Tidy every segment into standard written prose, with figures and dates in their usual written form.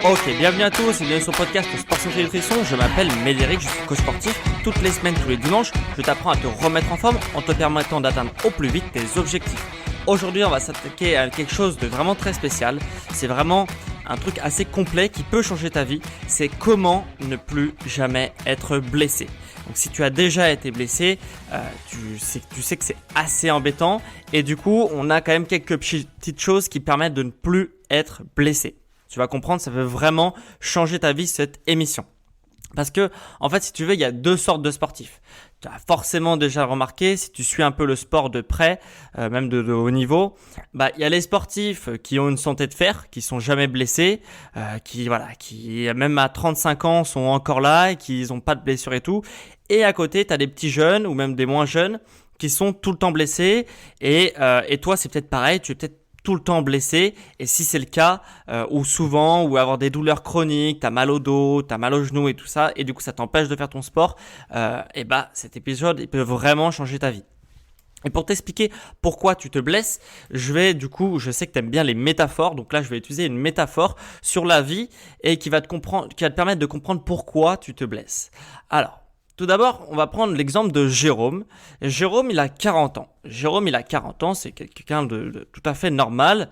Ok, bienvenue à tous et bienvenue sur le podcast Sport Santé Nutrition. Je m'appelle Médéric, je suis coach sportif. Toutes les semaines, tous les dimanches, je t'apprends à te remettre en forme en te permettant d'atteindre au plus vite tes objectifs. Aujourd'hui, on va s'attaquer à quelque chose de vraiment très spécial. C'est vraiment un truc assez complet qui peut changer ta vie. C'est comment ne plus jamais être blessé. Donc si tu as déjà été blessé, tu sais que c'est assez embêtant. Et du coup, on a quand même quelques petites choses qui permettent de ne plus être blessé. Tu vas comprendre, ça peut vraiment changer ta vie cette émission. Parce que, en fait, si tu veux, il y a deux sortes de sportifs. Tu as forcément déjà remarqué, si tu suis un peu le sport de près, même de haut niveau, il y a les sportifs qui ont une santé de fer, qui sont jamais blessés, qui même à 35 ans sont encore là et qui n'ont pas de blessure et tout. Et à côté, tu as des petits jeunes ou même des moins jeunes qui sont tout le temps blessés. Et toi, c'est peut-être pareil, tu es peut-être tout le temps blessé, et si c'est le cas, ou souvent, ou avoir des douleurs chroniques, t'as mal au dos, t'as mal aux genoux et tout ça, et du coup ça t'empêche de faire ton sport, cet épisode il peut vraiment changer ta vie. Et pour t'expliquer pourquoi tu te blesses, je sais que tu aimes bien les métaphores, donc là je vais utiliser une métaphore sur la vie et qui va te permettre de comprendre pourquoi tu te blesses. Alors, tout d'abord, on va prendre l'exemple de Jérôme. Jérôme, il a 40 ans. C'est quelqu'un de tout à fait normal.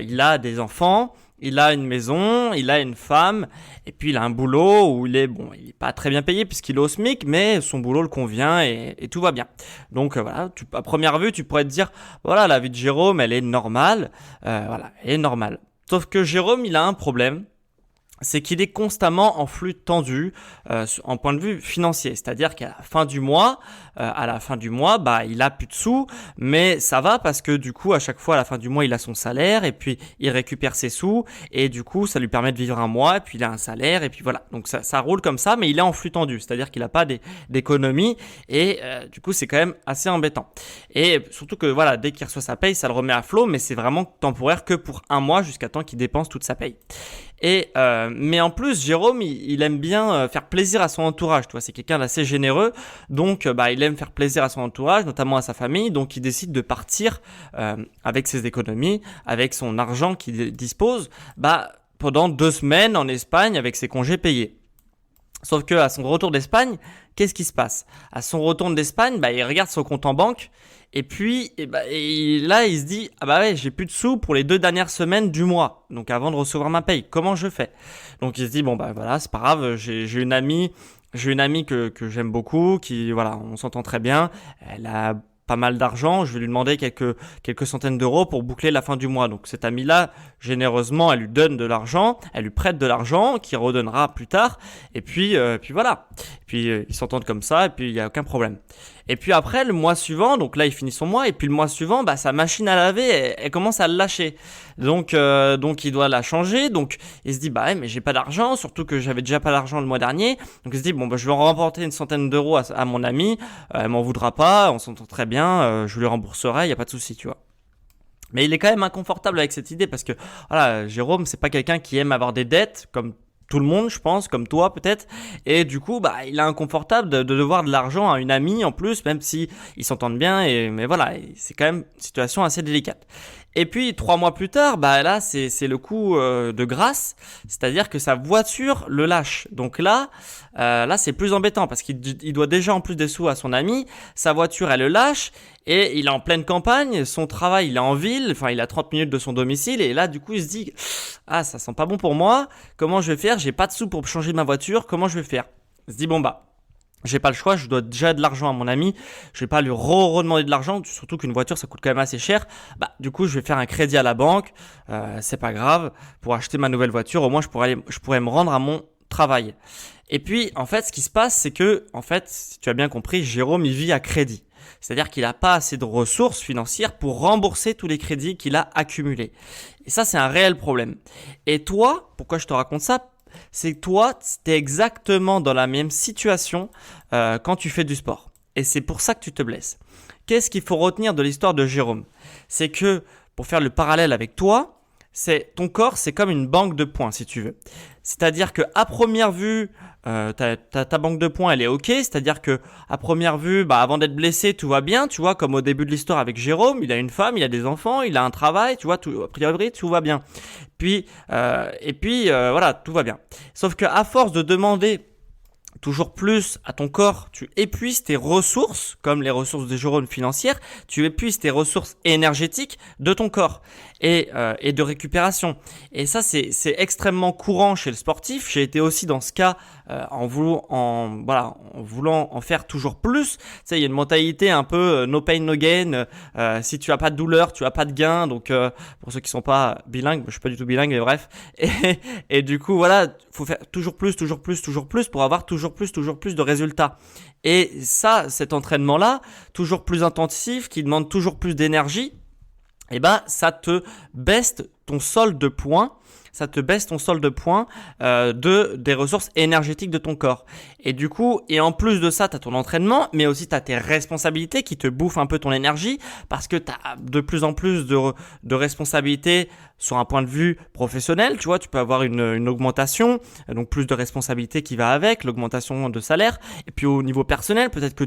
Il a des enfants, il a une maison, il a une femme, et puis il a un boulot où il est pas très bien payé puisqu'il est au SMIC, mais son boulot le convient et tout va bien. Donc voilà, à première vue, tu pourrais te dire, voilà, la vie de Jérôme, elle est normale. Elle est normale. Sauf que Jérôme, il a un problème. C'est qu'il est constamment en flux tendu en point de vue financier. C'est-à-dire qu'à la fin du mois, il a plus de sous, mais ça va parce que du coup, à chaque fois, à la fin du mois, il a son salaire et puis il récupère ses sous et du coup, ça lui permet de vivre un mois et puis il a un salaire et puis voilà. Donc ça roule comme ça, mais il est en flux tendu. C'est-à-dire qu'il n'a pas d'économie et du coup, c'est quand même assez embêtant. Et surtout que voilà, dès qu'il reçoit sa paye, ça le remet à flot, mais c'est vraiment temporaire que pour un mois jusqu'à temps qu'il dépense toute sa paye. Mais en plus, Jérôme, il aime bien faire plaisir à son entourage. Tu vois, c'est quelqu'un d'assez généreux, donc il aime faire plaisir à son entourage, notamment à sa famille. Donc, il décide de partir avec ses économies, avec son argent qu'il dispose, pendant 2 semaines en Espagne avec ses congés payés. Sauf que à son retour d'Espagne, qu'est-ce qui se passe? À son retour d'Espagne, il regarde son compte en banque et puis là il se dit j'ai plus de sous pour les 2 dernières semaines du mois. Donc avant de recevoir ma paye, comment je fais? Donc il se dit c'est pas grave, j'ai une amie que j'aime beaucoup, qui on s'entend très bien, elle a pas mal d'argent, je vais lui demander quelques centaines d'euros pour boucler la fin du mois. Donc cette amie-là, généreusement, elle lui donne de l'argent, elle lui prête de l'argent, qu'il redonnera plus tard, et puis voilà. Et puis ils s'entendent comme ça, et puis il n'y a aucun problème. Et puis après, le mois suivant, donc là il finit son mois, et puis le mois suivant, sa machine à laver, elle commence à le lâcher. Donc il doit la changer, donc il se dit mais j'ai pas d'argent, surtout que j'avais déjà pas d'argent le mois dernier. Donc il se dit je vais en remporter une centaine d'euros à mon amie, elle m'en voudra pas, on s'entend très bien, je lui rembourserai, il y a pas de souci, tu vois. Mais il est quand même inconfortable avec cette idée parce que Jérôme, c'est pas quelqu'un qui aime avoir des dettes comme tout le monde, je pense, comme toi peut-être, et du coup il est inconfortable de devoir de l'argent à une amie en plus, même si ils s'entendent bien, mais voilà, c'est quand même une situation assez délicate. Et puis 3 mois plus tard, là c'est le coup de grâce, c'est-à-dire que sa voiture le lâche. Donc là c'est plus embêtant parce qu'il doit déjà en plus des sous à son ami, sa voiture elle le lâche et il est en pleine campagne, son travail il est en ville, il a 30 minutes de son domicile et là du coup il se dit ça sent pas bon pour moi, comment je vais faire? J'ai pas de sous pour changer ma voiture, comment je vais faire? Il se dit j'ai pas le choix, je dois déjà de l'argent à mon ami, je vais pas lui redemander de l'argent, surtout qu'une voiture ça coûte quand même assez cher. Du coup je vais faire un crédit à la banque, c'est pas grave, pour acheter ma nouvelle voiture, au moins je pourrais me rendre à mon travail. Et puis en fait ce qui se passe c'est que si tu as bien compris, Jérôme il vit à crédit. C'est-à-dire qu'il n'a pas assez de ressources financières pour rembourser tous les crédits qu'il a accumulés. Et ça c'est un réel problème. Et toi, pourquoi je te raconte ça? C'est que toi, tu es exactement dans la même situation quand tu fais du sport. Et c'est pour ça que tu te blesses. Qu'est-ce qu'il faut retenir de l'histoire de Jérôme? C'est que, pour faire le parallèle avec toi, ton corps, c'est comme une banque de points, si tu veux. C'est-à-dire que à première vue, ta banque de points elle est ok. C'est-à-dire que à première vue, avant d'être blessé, tout va bien. Tu vois, comme au début de l'histoire avec Jérôme, il a une femme, il a des enfants, il a un travail. Tu vois, a priori tout va bien. Voilà, tout va bien. Sauf que à force de demander toujours plus à ton corps, tu épuises tes ressources, comme les ressources de Jérôme financières, tu épuises tes ressources énergétiques de ton corps et de récupération. Et ça, c'est extrêmement courant chez le sportif. J'ai été aussi dans ce cas en voulant en faire toujours plus. Tu sais, il y a une mentalité un peu no pain no gain. Si tu as pas de douleur, tu as pas de gain. Donc pour ceux qui sont pas bilingues, je suis pas du tout bilingue, mais bref. Et du coup, voilà, faut faire toujours plus pour avoir toujours plus de résultats. Et ça, cet entraînement-là, toujours plus intensif, qui demande toujours plus d'énergie, ça te baisse ton solde de points. Ça te baisse ton solde de points des ressources énergétiques de ton corps. Et du coup, et en plus de ça, tu as ton entraînement, mais aussi tu as tes responsabilités qui te bouffent un peu ton énergie parce que tu as de plus en plus de responsabilités sur un point de vue professionnel. Tu vois, tu peux avoir une augmentation, donc plus de responsabilités qui va avec, l'augmentation de salaire. Et puis au niveau personnel, peut-être que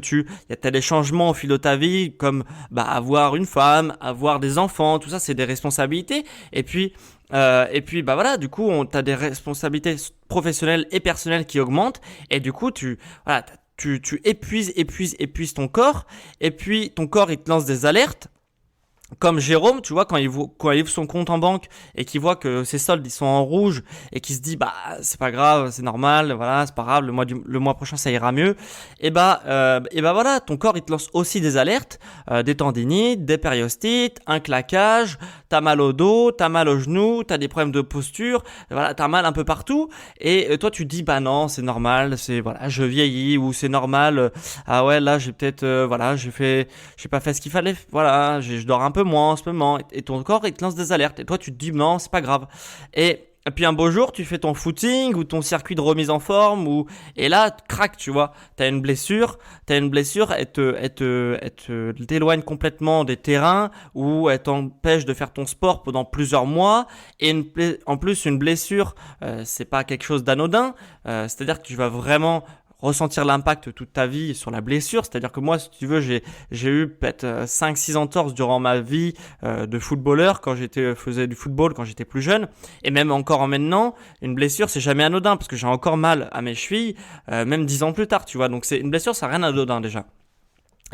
t'as des changements au fil de ta vie comme avoir une femme, avoir des enfants, tout ça, c'est des responsabilités. Et puis voilà, du coup, t'as des responsabilités professionnelles et personnelles qui augmentent, et du coup, tu épuises ton corps, et puis ton corps, il te lance des alertes. Comme Jérôme, tu vois, quand il ouvre son compte en banque et qu'il voit que ses soldes ils sont en rouge et qu'il se dit c'est pas grave, c'est normal, voilà, c'est pas grave, le mois prochain ça ira mieux. Voilà, ton corps il te lance aussi des alertes, des tendinites, des périostites, un claquage, t'as mal au dos, t'as mal au genou, t'as des problèmes de posture, voilà, t'as mal un peu partout. Et toi tu te dis non, c'est normal, je vieillis, ou c'est normal, ah ouais là j'ai peut-être j'ai pas fait ce qu'il fallait, voilà, je dors un peu moins en ce moment, et ton corps il te lance des alertes, et toi tu te dis non, c'est pas grave. Et puis un beau jour tu fais ton footing ou ton circuit de remise en forme, et là crac, tu vois, t'as une blessure, elle t'éloigne complètement des terrains, ou elle t'empêche de faire ton sport pendant plusieurs mois. Et en plus une blessure, c'est pas quelque chose d'anodin, c'est-à-dire que tu vas vraiment ressentir l'impact toute ta vie sur la blessure. C'est-à-dire que moi, si tu veux, j'ai eu peut-être 5-6 entorses durant ma vie de footballeur quand faisais du football quand j'étais plus jeune, et même encore maintenant, une blessure c'est jamais anodin parce que j'ai encore mal à mes chevilles même 10 ans plus tard, tu vois. Donc c'est une blessure, ça n'a rien d'anodin déjà.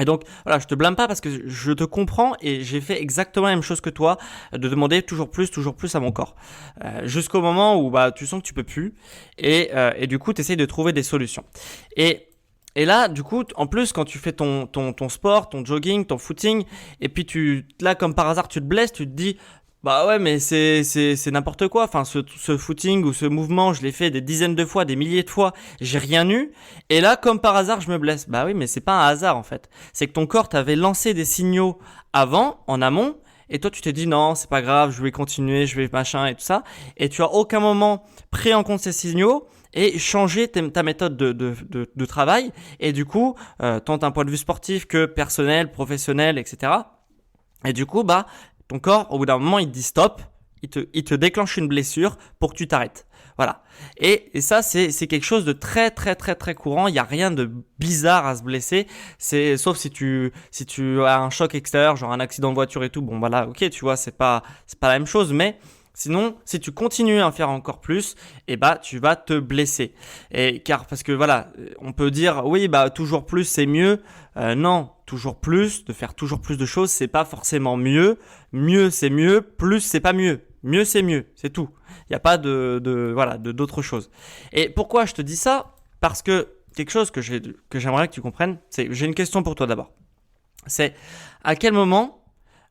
Et donc voilà, je te blâme pas parce que je te comprends, et j'ai fait exactement la même chose que toi, de demander toujours plus à mon corps, jusqu'au moment où tu sens que tu peux plus, et du coup tu essayes de trouver des solutions. Et là, du coup, en plus, quand tu fais ton sport, ton jogging, ton footing, et puis là, comme par hasard, tu te blesses, tu te dis, ouais, mais c'est n'importe quoi. Enfin, ce footing ou ce mouvement, je l'ai fait des dizaines de fois, des milliers de fois, j'ai rien eu. Et là, comme par hasard, je me blesse. Oui, mais c'est pas un hasard, en fait. C'est que ton corps t'avait lancé des signaux en amont, et toi, tu t'es dit non, c'est pas grave, je vais continuer, je vais machin et tout ça. Et tu as aucun moment pris en compte ces signaux et changé ta méthode de travail. Et du coup, tant d'un point de vue sportif que personnel, professionnel, etc. Et du coup, ton corps, au bout d'un moment, il te dit stop, il te déclenche une blessure pour que tu t'arrêtes. Voilà. Et ça, c'est quelque chose de très, très, très, très courant. Il n'y a rien de bizarre à se blesser. Sauf si tu as un choc extérieur, genre un accident de voiture et tout. Bon, voilà, ok, tu vois, c'est pas la même chose, mais sinon, si tu continues à en faire encore plus, tu vas te blesser. Parce que voilà, on peut dire, oui, toujours plus, c'est mieux. Non, de faire toujours plus de choses, c'est pas forcément mieux. Mieux, c'est mieux. Plus, c'est pas mieux. Mieux, c'est mieux. C'est tout. Il n'y a pas d'autre chose. Et pourquoi je te dis ça? Parce que quelque chose que j'aimerais que tu comprennes, j'ai une question pour toi d'abord. C'est à quel moment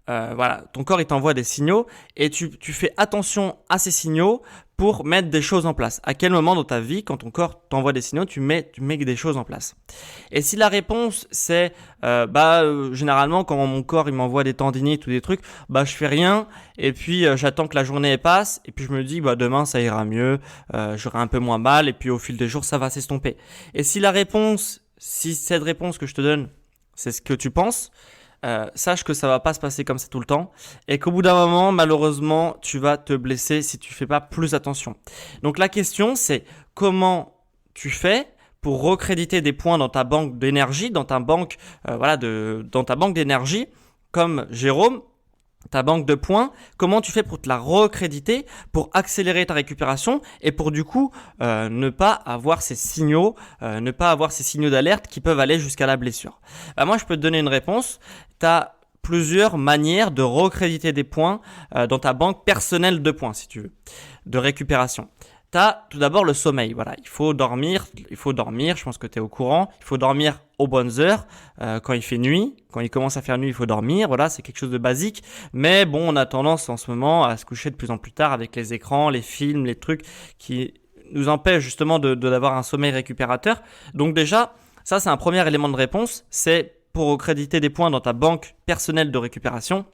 ton corps il t'envoie des signaux, et tu fais attention à ces signaux pour mettre des choses en place. À quel moment dans ta vie, quand ton corps t'envoie des signaux, tu mets des choses en place? Et si la réponse c'est généralement quand mon corps il m'envoie des tendinites ou des trucs, je fais rien, et puis j'attends que la journée passe, et puis je me dis demain ça ira mieux, j'aurai un peu moins mal, et puis au fil des jours ça va s'estomper. Et si cette réponse que je te donne, c'est ce que tu penses, sache que ça va pas se passer comme ça tout le temps et qu'au bout d'un moment, malheureusement, tu vas te blesser si tu fais pas plus attention. Donc la question, c'est comment tu fais pour recréditer des points dans ta banque d'énergie, dans ta banque, dans ta banque d'énergie, comme Jérôme. Ta banque de points, comment tu fais pour te la recréditer, pour accélérer ta récupération et pour du coup ne pas avoir ces signaux, d'alerte qui peuvent aller jusqu'à la blessure. Moi, je peux te donner une réponse. Tu as plusieurs manières de recréditer des points dans ta banque personnelle de points, si tu veux, de récupération. Tu as tout d'abord le sommeil. Voilà, il faut dormir, je pense que tu es au courant. Il faut dormir aux bonnes heures, quand il fait nuit. Quand il commence à faire nuit, il faut dormir. Voilà, c'est quelque chose de basique. Mais bon, on a tendance en ce moment à se coucher de plus en plus tard avec les écrans, les films, les trucs qui nous empêchent justement d'avoir un sommeil récupérateur. Donc déjà, ça c'est un premier élément de réponse. C'est pour recréditer des points dans ta banque personnelle de récupération.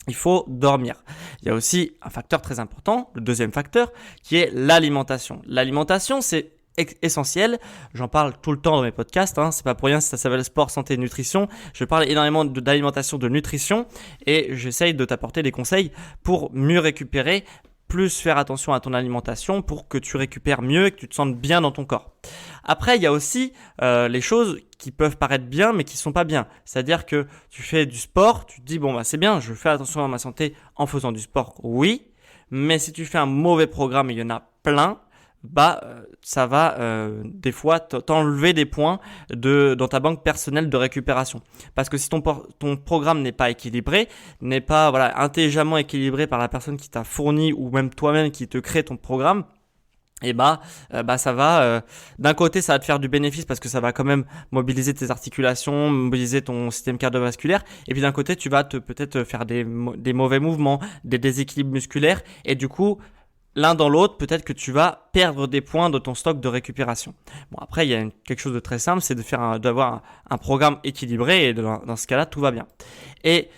Il faut dormir. Il y a aussi un facteur très important, le deuxième facteur, qui est l'alimentation. L'alimentation, c'est essentiel. J'en parle tout le temps dans mes podcasts. C'est pas pour rien si ça s'appelle sport, santé, nutrition. Je parle énormément d'alimentation, de nutrition et j'essaye de t'apporter des conseils pour mieux récupérer, plus faire attention à ton alimentation pour que tu récupères mieux et que tu te sentes bien dans ton corps. Après, il y a aussi les choses qui peuvent paraître bien mais qui sont pas bien. C'est-à-dire que tu fais du sport, tu te dis c'est bien, je fais attention à ma santé en faisant du sport. Oui, mais si tu fais un mauvais programme, et il y en a plein, ça va des fois t'enlever des points dans ta banque personnelle de récupération. Parce que si ton programme n'est pas équilibré, n'est pas intelligemment équilibré par la personne qui t'a fourni ou même toi-même qui te crée ton programme, et ça va d'un côté ça va te faire du bénéfice parce que ça va quand même mobiliser tes articulations, mobiliser ton système cardiovasculaire, et puis d'un côté tu vas peut-être faire des mauvais mouvements, des déséquilibres musculaires, et du coup l'un dans l'autre, peut-être que tu vas perdre des points de ton stock de récupération. Bon, après, il y a quelque chose de très simple, c'est d'avoir un programme équilibré, et dans ce cas-là, tout va bien. Et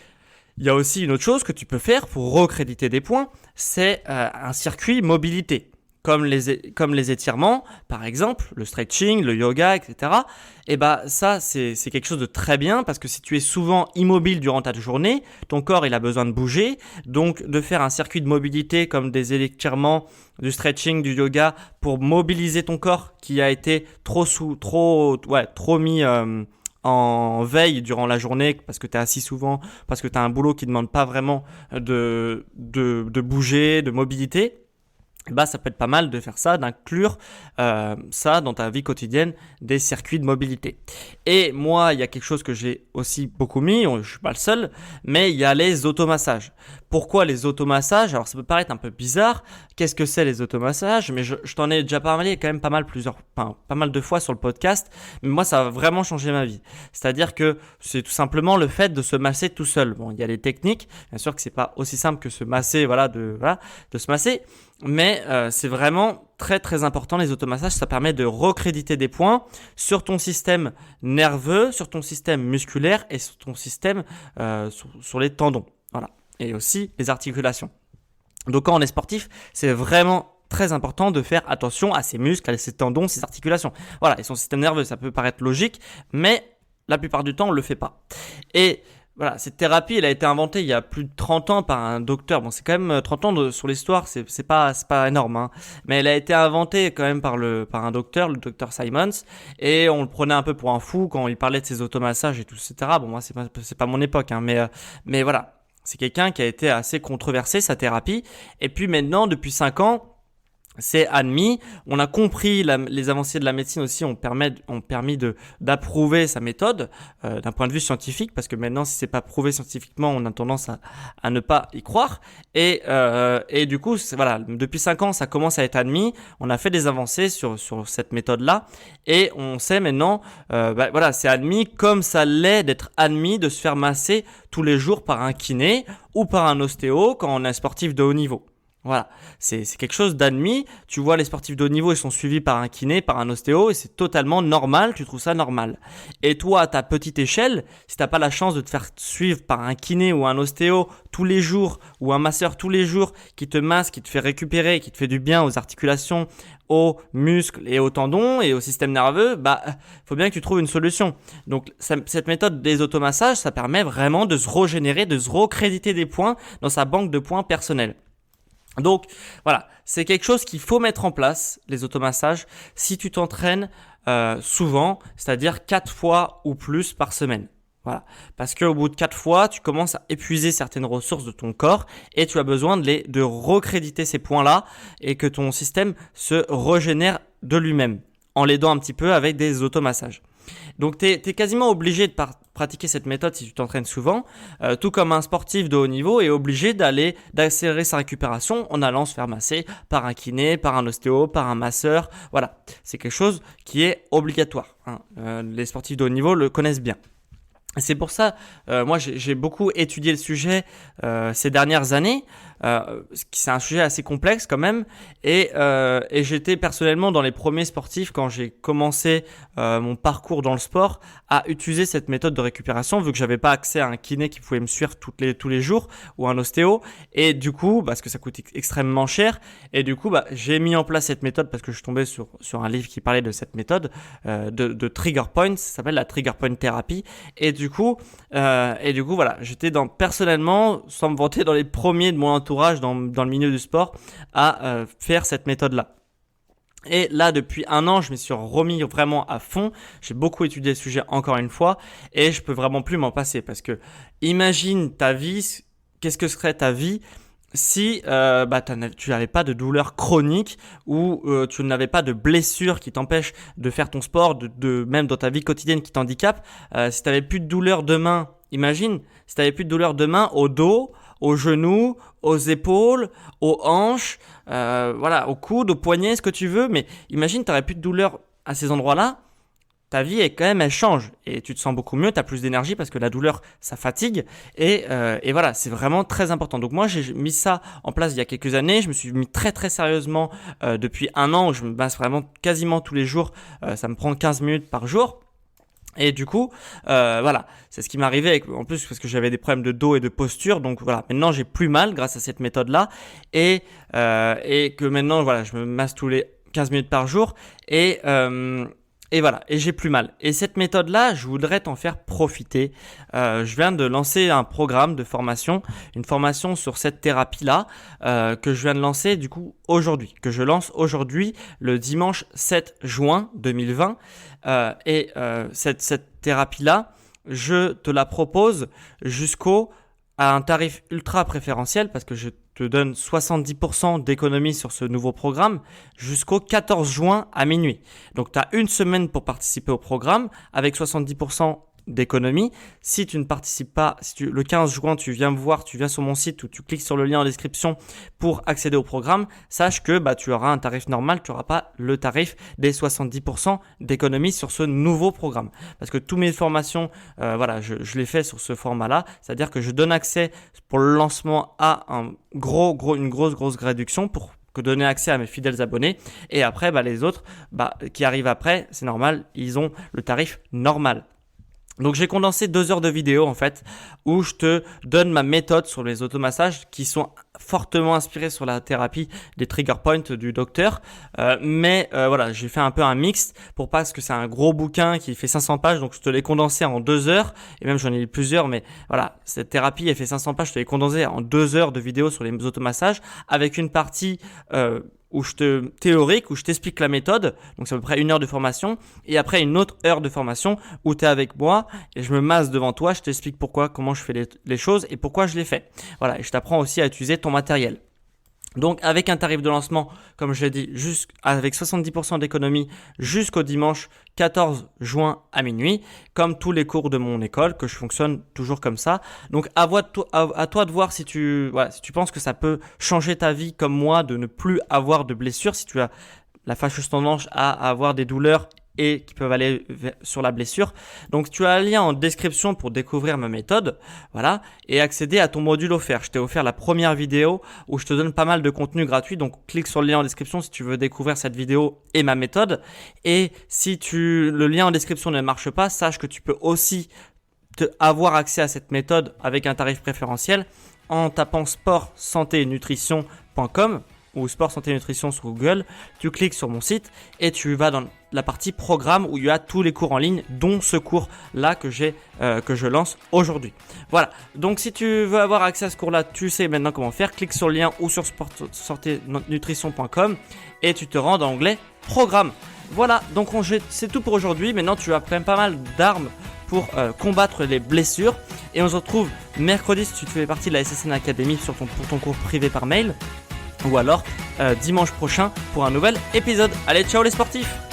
il y a aussi une autre chose que tu peux faire pour recréditer des points, c'est un circuit mobilité. Comme les étirements, par exemple, le stretching, le yoga, etc. Ça, c'est quelque chose de très bien parce que si tu es souvent immobile durant ta journée, ton corps, il a besoin de bouger. Donc, de faire un circuit de mobilité comme des étirements, du stretching, du yoga pour mobiliser ton corps qui a été trop mis en veille durant la journée parce que tu es assis souvent, parce que tu as un boulot qui ne demande pas vraiment de bouger, de mobilité. Ça peut être pas mal de faire ça, d'inclure ça dans ta vie quotidienne, des circuits de mobilité. Et moi, il y a quelque chose que j'ai aussi beaucoup mis, je suis pas le seul, mais il y a les automassages. Pourquoi les automassages ? Alors ça peut paraître un peu bizarre, qu'est-ce que c'est les automassages ? Mais je t'en ai déjà parlé quand même pas mal de fois sur le podcast, mais moi ça a vraiment changé ma vie. C'est-à-dire que c'est tout simplement le fait de se masser tout seul. Bon, il y a les techniques, bien sûr que c'est pas aussi simple que se masser, de se masser, mais c'est vraiment très très important les automassages. Ça permet de recréditer des points sur ton système nerveux, sur ton système musculaire et sur ton système sur les tendons, et aussi les articulations. Donc quand on est sportif, c'est vraiment très important de faire attention à ses muscles, à ses tendons, ses articulations. Et son système nerveux, ça peut paraître logique, mais la plupart du temps on le fait pas. Et cette thérapie, elle a été inventée il y a plus de 30 ans par un docteur. Bon, c'est quand même 30 ans sur l'histoire, c'est pas énorme, mais elle a été inventée quand même par un docteur, le docteur Simons, et on le prenait un peu pour un fou quand il parlait de ses automassages et tout, etc. Bon, moi, c'est pas mon époque, mais voilà. C'est quelqu'un qui a été assez controversé, sa thérapie. Et puis maintenant, depuis 5 ans, c'est admis. On a compris les avancées de la médecine aussi ont permis d'approuver sa méthode d'un point de vue scientifique, parce que maintenant si c'est pas prouvé scientifiquement, on a tendance à ne pas y croire. Et du coup, depuis 5 ans, ça commence à être admis. On a fait des avancées sur cette méthode-là, et on sait maintenant, c'est admis comme ça l'est d'être admis de se faire masser tous les jours par un kiné ou par un ostéo quand on est sportif de haut niveau. Voilà, c'est quelque chose d'admis. Tu vois, les sportifs de haut niveau, ils sont suivis par un kiné, par un ostéo, et c'est totalement normal, tu trouves ça normal. Et toi, à ta petite échelle, si t'as pas la chance de te faire suivre par un kiné ou un ostéo tous les jours, ou un masseur tous les jours, qui te masse, qui te fait récupérer, qui te fait du bien aux articulations, aux muscles et aux tendons et au système nerveux, faut bien que tu trouves une solution. Donc cette méthode des automassages, ça permet vraiment de se régénérer, de se recréditer des points dans sa banque de points personnelle. Donc voilà, c'est quelque chose qu'il faut mettre en place, les automassages, si tu t'entraînes souvent, c'est-à-dire 4 fois ou plus par semaine. Voilà, parce qu'au bout de 4 fois, tu commences à épuiser certaines ressources de ton corps et tu as besoin de recréditer ces points-là et que ton système se régénère de lui-même en l'aidant un petit peu avec des automassages. Donc tu es quasiment obligé de pratiquer cette méthode si tu t'entraînes souvent, tout comme un sportif de haut niveau est obligé d'accélérer sa récupération en allant se faire masser par un kiné, par un ostéo, par un masseur. Voilà, c'est quelque chose qui est obligatoire, hein. Les sportifs de haut niveau le connaissent bien. C'est pour ça, moi j'ai beaucoup étudié le sujet ces dernières années. C'est un sujet assez complexe quand même, et j'étais personnellement dans les premiers sportifs quand j'ai commencé mon parcours dans le sport à utiliser cette méthode de récupération, vu que j'avais pas accès à un kiné qui pouvait me suivre tous les jours ou un ostéo, et du coup parce que ça coûte extrêmement cher, et du coup j'ai mis en place cette méthode parce que je suis tombé sur un livre qui parlait de cette méthode de trigger point, ça s'appelle la trigger point thérapie, et du coup voilà, j'étais personnellement, sans me vanter, dans les premiers de mon entourage dans le milieu du sport à faire cette méthode-là. Et là, depuis 1 an, je me suis remis vraiment à fond. J'ai beaucoup étudié le sujet encore une fois et je peux vraiment plus m'en passer parce que imagine ta vie, qu'est-ce que serait ta vie si tu n'avais pas de douleur chronique ou tu n'avais pas de blessure qui t'empêche de faire ton sport, même dans ta vie quotidienne qui t'handicape. Si tu n'avais plus de douleur demain, imagine, si tu n'avais plus de douleur demain au dos, aux genoux, aux épaules, aux hanches, aux coudes, aux poignets, ce que tu veux. Mais imagine, tu n'aurais plus de douleur à ces endroits-là. Ta vie elle change et tu te sens beaucoup mieux, tu as plus d'énergie parce que la douleur ça fatigue et voilà, c'est vraiment très important. Donc moi j'ai mis ça en place il y a quelques années, je me suis mis très très sérieusement depuis 1 an où je me masse vraiment quasiment tous les jours, ça me prend 15 minutes par jour. Et du coup, voilà, c'est ce qui m'arrivait en plus parce que j'avais des problèmes de dos et de posture. Donc voilà, maintenant j'ai plus mal grâce à cette méthode-là et que maintenant voilà, je me masse tous les 15 minutes par jour et voilà, et j'ai plus mal. Et cette méthode-là, je voudrais t'en faire profiter. Je viens de lancer un programme de formation, une formation sur cette thérapie-là que je viens de lancer du coup aujourd'hui, que je lance aujourd'hui le dimanche 7 juin 2020. Cette thérapie-là, je te la propose à un tarif ultra préférentiel parce que je te donne 70% d'économie sur ce nouveau programme jusqu'au 14 juin à minuit. Donc, tu as 1 semaine pour participer au programme avec 70% d'économie. Si tu ne participes pas, le 15 juin, tu viens me voir, tu viens sur mon site ou tu cliques sur le lien en description pour accéder au programme, sache que tu auras un tarif normal, tu n'auras pas le tarif des 70% d'économie sur ce nouveau programme. Parce que toutes mes formations, je les fais sur ce format-là, c'est-à-dire que je donne accès pour le lancement à une grosse réduction pour donner accès à mes fidèles abonnés, et après les autres qui arrivent après, c'est normal, ils ont le tarif normal. Donc j'ai condensé 2 heures de vidéo en fait où je te donne ma méthode sur les automassages qui sont fortement inspirés sur la thérapie des trigger points du docteur. J'ai fait un peu un mix parce que c'est un gros bouquin qui fait 500 pages, donc je te l'ai condensé en 2 heures et même j'en ai lu plusieurs, mais voilà, cette thérapie elle fait 500 pages, je te l'ai condensé en 2 heures de vidéo sur les automassages avec une partie théorique où je t'explique la méthode, donc c'est à peu près 1 heure de formation, et après une autre heure de formation où tu es avec moi et je me masse devant toi, je t'explique comment je fais les choses et pourquoi je les fais. Voilà, et je t'apprends aussi à utiliser ton matériel. Donc avec un tarif de lancement, comme je l'ai dit, avec 70% d'économie jusqu'au dimanche 14 juin à minuit, comme tous les cours de mon école, que je fonctionne toujours comme ça. Donc à toi de voir si tu penses que ça peut changer ta vie comme moi, de ne plus avoir de blessures, si tu as la fâcheuse tendance à avoir des douleurs et qui peuvent aller sur la blessure. Donc tu as un lien en description pour découvrir ma méthode, voilà, et accéder à ton module offert. Je t'ai offert la première vidéo où je te donne pas mal de contenu gratuit, donc clique sur le lien en description si tu veux découvrir cette vidéo et ma méthode. Et si le lien en description ne marche pas, sache que tu peux aussi avoir accès à cette méthode avec un tarif préférentiel en tapant sport santé nutrition.com. ou sport santé nutrition sur Google, tu cliques sur mon site et tu vas dans la partie programme où il y a tous les cours en ligne, dont ce cours là que je lance aujourd'hui. Voilà, donc si tu veux avoir accès à ce cours là, tu sais maintenant comment faire. Clique sur le lien ou sur sportsanténutrition.com et tu te rends dans l'onglet programme. Voilà, donc c'est tout pour aujourd'hui. Maintenant tu as quand même pas mal d'armes pour combattre les blessures, et on se retrouve mercredi si tu fais partie de la SSN Academy pour ton cours privé par mail, ou alors dimanche prochain pour un nouvel épisode. Allez, ciao les sportifs!